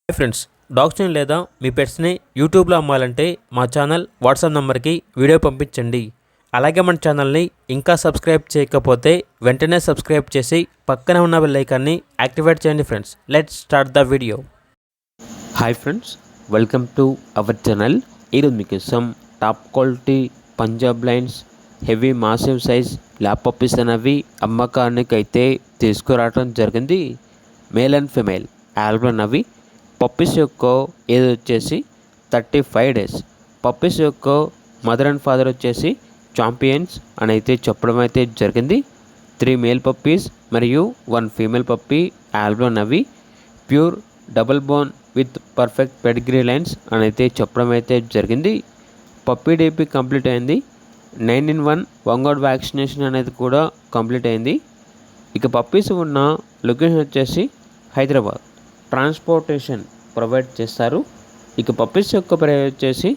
Hi friends, డాగ్స్ని లేదా మీ పెట్స్ని యూట్యూబ్లో అమ్మాలంటే మా ఛానల్ వాట్సాప్ నెంబర్కి వీడియో పంపించండి. అలాగే మన ఛానల్ని ఇంకా సబ్స్క్రైబ్ చేయకపోతే వెంటనే సబ్స్క్రైబ్ చేసి పక్కనే ఉన్న బెల్ ఐకాన్ని యాక్టివేట్ చేయండి. Friends, let's start the video. Hi friends, welcome to our channel. ఈరోజు మీకోసం top quality Punjab lines heavy massive size lap puppies అనేవి అమ్మకానికి అయితే తీసుకురావడం జరిగింది. మేల్ అండ్ ఫిమేల్ ఆల్బమ్ అవి. పప్పీస్ యొక్క ఏజ్ వచ్చేసి 35 డేస్. పప్పీస్ యొక్క మదర్ అండ్ ఫాదర్ వచ్చేసి ఛాంపియన్స్ అని అయితే చెప్పడం అయితే జరిగింది. 3 మేల్ పప్పీస్ మరియు 1 ఫీమేల్ పప్పీ ఆల్బమ్ అవి. Pure double bone with perfect pedigree lines అని అయితే చెప్పడం అయితే జరిగింది. పప్పీ డేపీ కంప్లీట్ అయింది. 9-in-1 వంగౌట్ వ్యాక్సినేషన్ అనేది కూడా కంప్లీట్ అయింది. ఇక పప్పీస్ ఉన్న లొకేషన్ వచ్చేసి హైదరాబాద్. ట్రాన్స్పోర్టేషన్ ప్రొవైడ్ చేస్తారు. ఇక పప్పీస్ యొక్క ప్రైస్ వచ్చేసి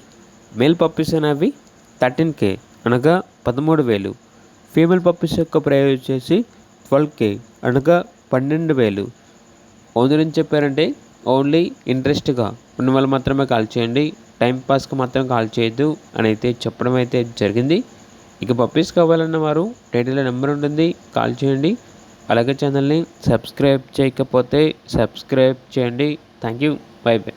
మేల్ పప్పీస్ అనేవి 13K అనగా 13,000. ఫీమేల్ పప్పీస్ యొక్క ప్రైస్ వచ్చేసి 12K అనగా 12,000. ఓనర్ ఏం చెప్పారంటే ఓన్లీ ఇంట్రెస్ట్గా ఉన్న వాళ్ళు మాత్రమే కాల్ చేయండి, టైంపాస్కి మాత్రం కాల్ చేయొద్దు అని అయితే చెప్పడం అయితే జరిగింది. ఇక పప్పీస్ కావాలన్న వారు టైటిల్లో నెంబర్ ఉంటుంది, కాల్ చేయండి. అలాగే ఛానల్ని సబ్స్క్రైబ్ చేయకపోతే సబ్స్క్రైబ్ చేయండి. Thank you. By by.